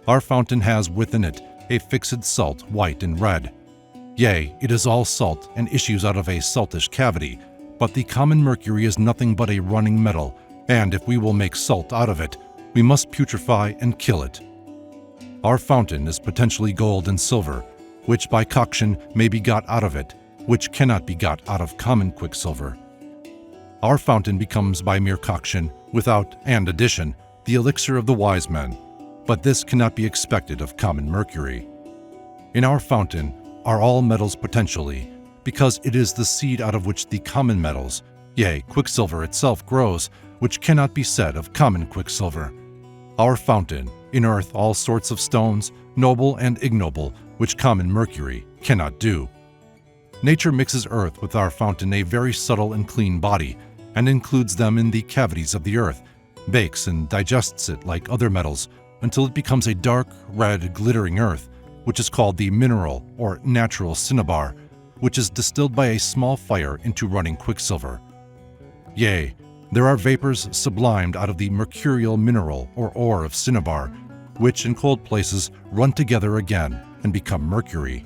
Our fountain has within it a fixed salt, white and red. Yea, it is all salt, and issues out of a saltish cavity, but the common mercury is nothing but a running metal, and if we will make salt out of it, we must putrefy and kill it. Our fountain is potentially gold and silver, which by coction may be got out of it, which cannot be got out of common quicksilver. Our fountain becomes by mere coction, without and addition, the elixir of the wise men, but this cannot be expected of common mercury. In our fountain are all metals potentially, because it is the seed out of which the common metals, yea, quicksilver itself grows, which cannot be said of common quicksilver. Our fountain, in earth all sorts of stones, noble and ignoble, which common mercury cannot do. Nature mixes earth with our fountain a very subtle and clean body, and includes them in the cavities of the earth, bakes and digests it like other metals, until it becomes a dark, red, glittering earth, which is called the mineral or natural cinnabar, which is distilled by a small fire into running quicksilver. Yea, there are vapors sublimed out of the mercurial mineral or ore of cinnabar, which in cold places run together again and become mercury.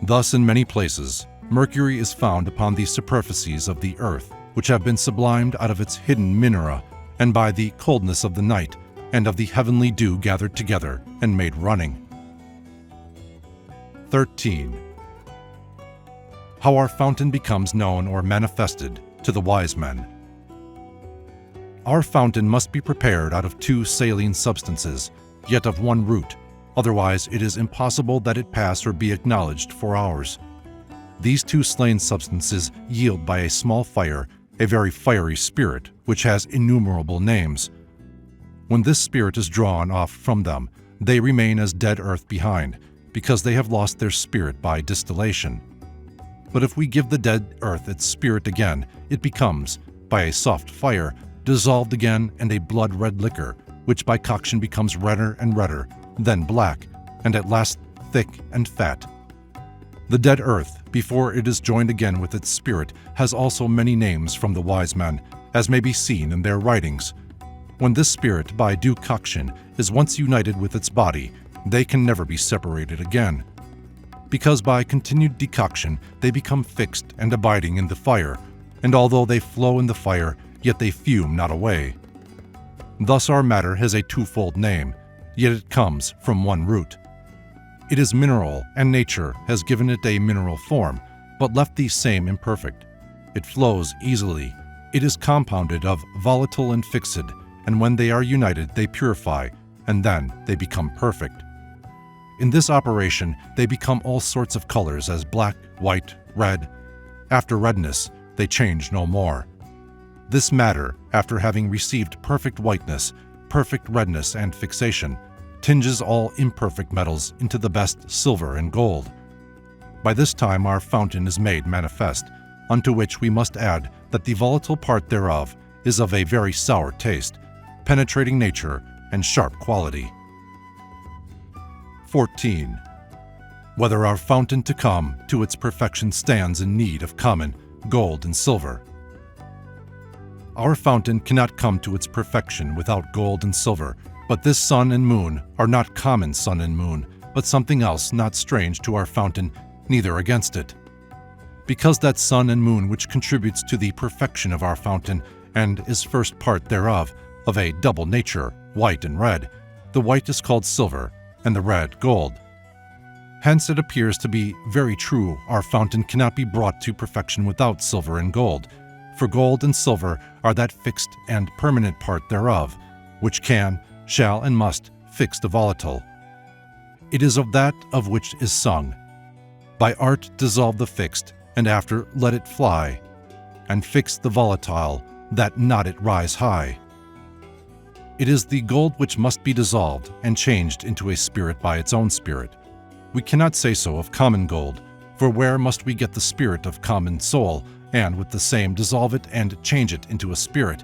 Thus in many places, mercury is found upon the superficies of the earth, which have been sublimed out of its hidden minera, and by the coldness of the night, and of the heavenly dew gathered together and made running. 13. How our fountain becomes known or manifested to the wise men. Our fountain must be prepared out of two saline substances, yet of one root, otherwise it is impossible that it pass or be acknowledged for ours. These two slain substances yield by a small fire a very fiery spirit, which has innumerable names. When this spirit is drawn off from them, they remain as dead earth behind, because they have lost their spirit by distillation. But if we give the dead earth its spirit again, it becomes, by a soft fire, dissolved again and a blood-red liquor, which by coction becomes redder and redder, then black, and at last thick and fat. The dead earth, before it is joined again with its spirit, has also many names from the wise men, as may be seen in their writings. When this spirit, by decoction, is once united with its body, they can never be separated again. Because by continued decoction they become fixed and abiding in the fire, and although they flow in the fire, yet they fume not away. Thus our matter has a twofold name, yet it comes from one root. It is mineral, and nature has given it a mineral form, but left the same imperfect. It flows easily. It is compounded of volatile and fixed, and when they are united they purify, and then they become perfect. In this operation they become all sorts of colors as black, white, red. After redness, they change no more. This matter, after having received perfect whiteness, perfect redness and fixation, tinges all imperfect metals into the best silver and gold. By this time our fountain is made manifest, unto which we must add that the volatile part thereof is of a very sour taste, penetrating nature, and sharp quality. 14. Whether our fountain to come to its perfection stands in need of common gold and silver. Our fountain cannot come to its perfection without gold and silver, but this sun and moon are not common sun and moon, but something else not strange to our fountain, neither against it. Because that sun and moon which contributes to the perfection of our fountain, and is first part thereof, of a double nature, white and red, the white is called silver, and the red gold. Hence it appears to be very true our fountain cannot be brought to perfection without silver and gold, for gold and silver are that fixed and permanent part thereof, which can, shall, and must fix the volatile. It is of that of which is sung, by art dissolve the fixed, and after let it fly, and fix the volatile, that not it rise high. It is the gold which must be dissolved and changed into a spirit by its own spirit. We cannot say so of common gold, for where must we get the spirit of common soul, and with the same dissolve it and change it into a spirit?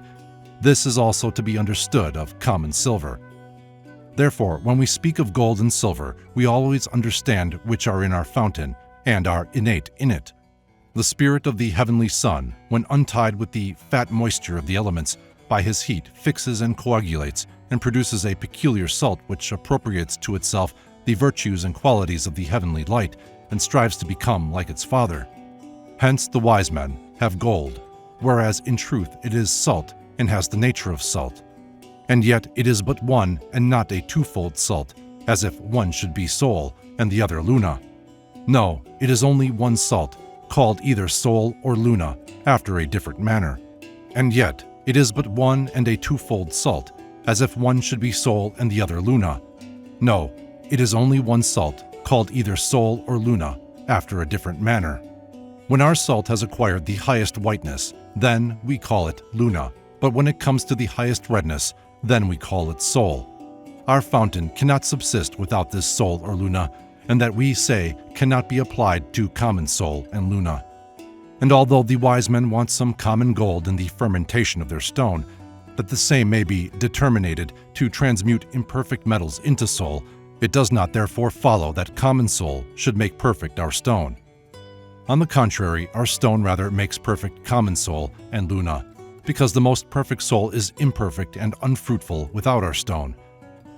This is also to be understood of common silver. Therefore, when we speak of gold and silver, we always understand which are in our fountain, and are innate in it. The spirit of the heavenly sun, when untied with the fat moisture of the elements, by his heat fixes and coagulates, and produces a peculiar salt which appropriates to itself the virtues and qualities of the heavenly light, and strives to become like its Father. Hence the wise men have gold, whereas in truth it is salt, and has the nature of salt. And yet it is but one, and not a twofold salt, as if one should be Sol, and the other Luna. No, it is only one salt, called either Sol or Luna, after a different manner. And yet it is but one and a twofold salt, as if one should be Sol and the other Luna. No, it is only one salt, called either Sol or Luna, after a different manner. When our salt has acquired the highest whiteness, then we call it Luna, but when it comes to the highest redness, then we call it Sol. Our fountain cannot subsist without this Sol or Luna, and that we say cannot be applied to common Sol and Luna. And although the wise men want some common gold in the fermentation of their stone, that the same may be determinated to transmute imperfect metals into Sol, it does not therefore follow that common Sol should make perfect our stone. On the contrary, our stone rather makes perfect common Sol and Luna, because the most perfect Sol is imperfect and unfruitful without our stone.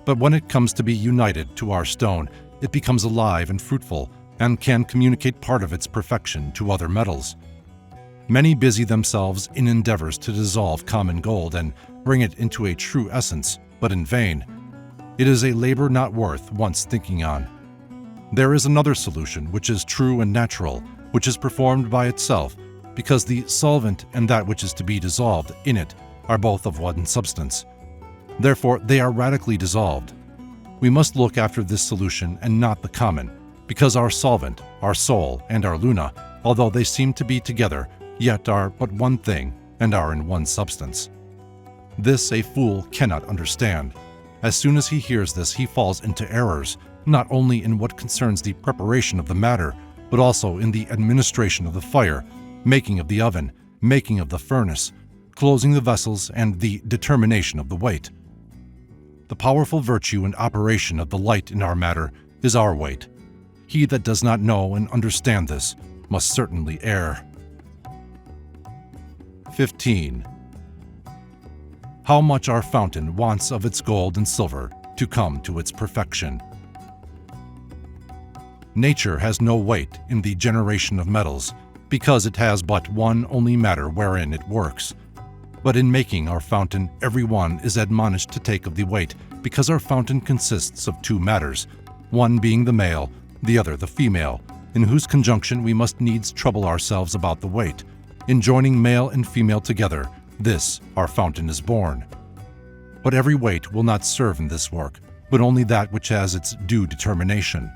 But when it comes to be united to our stone, it becomes alive and fruitful, and can communicate part of its perfection to other metals. Many busy themselves in endeavors to dissolve common gold and bring it into a true essence, but in vain. It is a labor not worth once thinking on. There is another solution which is true and natural, which is performed by itself, because the solvent and that which is to be dissolved in it are both of one substance. Therefore they are radically dissolved. We must look after this solution and not the common, because our solvent, our Sol, and our Luna, although they seem to be together, yet are but one thing, and are in one substance. This a fool cannot understand. As soon as he hears this, he falls into errors, not only in what concerns the preparation of the matter, but also in the administration of the fire, making of the oven, making of the furnace, closing the vessels, and the determination of the weight. The powerful virtue and operation of the light in our matter is our weight. he that does not know and understand this must certainly err. 15. How much our fountain wants of its gold and silver to come to its perfection. Nature has no weight in the generation of metals, because it has but one only matter wherein it works. But in making our fountain, every one is admonished to take of the weight, because our fountain consists of two matters, one being the male, the other the female, in whose conjunction we must needs trouble ourselves about the weight. In joining male and female together, this our fountain is born. But every weight will not serve in this work, but only that which has its due determination.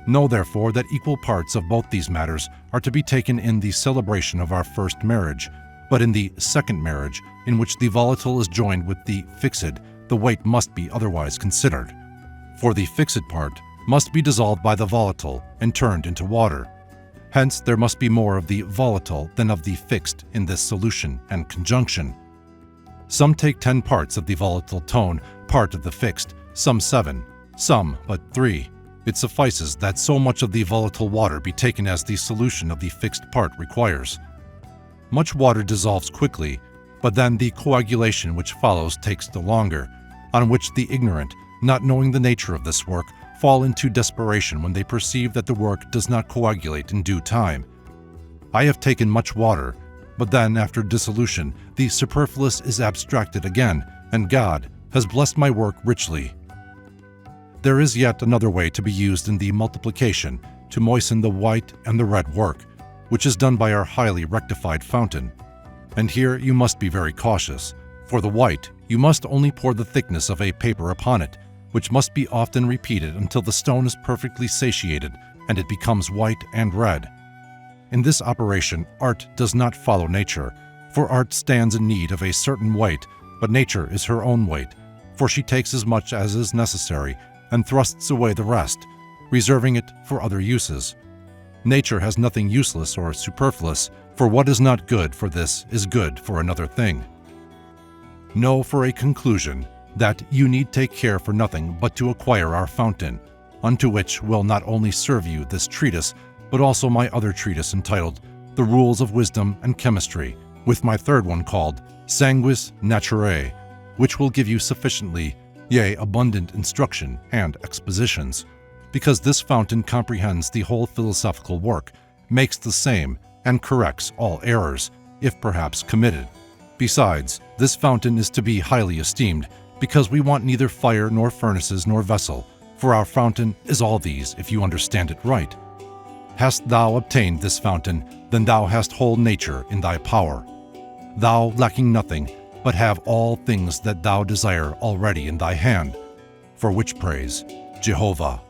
Know therefore that equal parts of both these matters are to be taken in the celebration of our first marriage, but in the second marriage, in which the volatile is joined with the fixed, the weight must be otherwise considered. For the fixed part must be dissolved by the volatile and turned into water. Hence there must be more of the volatile than of the fixed in this solution and conjunction. Some take 10 parts of the volatile tone, part of the fixed, some 7, some but 3. It suffices that so much of the volatile water be taken as the solution of the fixed part requires. Much water dissolves quickly, but then the coagulation which follows takes the longer, on which the ignorant, not knowing the nature of this work, fall into desperation when they perceive that the work does not coagulate in due time. I have taken much water, but then after dissolution the superfluous is abstracted again, and God has blessed my work richly. There is yet another way to be used in the multiplication to moisten the white and the red work, which is done by our highly rectified fountain. And here you must be very cautious. For the white, you must only pour the thickness of a paper upon it, which must be often repeated until the stone is perfectly satiated and it becomes white and red. In this operation, art does not follow nature, for art stands in need of a certain weight, but nature is her own weight, for she takes as much as is necessary and thrusts away the rest, reserving it for other uses. Nature has nothing useless or superfluous, for what is not good for this is good for another thing. Know for a conclusion that you need take care for nothing but to acquire our fountain, unto which will not only serve you this treatise, but also my other treatise entitled The Rules of Wisdom and Chemistry, with my third one called Sanguis Naturae, which will give you sufficiently, yea, abundant instruction and expositions, because this fountain comprehends the whole philosophical work, makes the same, and corrects all errors, if perhaps committed. Besides, this fountain is to be highly esteemed, because we want neither fire nor furnaces nor vessel, for our fountain is all these if you understand it right. Hast thou obtained this fountain, then thou hast whole nature in thy power. Thou lacking nothing, but have all things that thou desire already in thy hand, for which praise Jehovah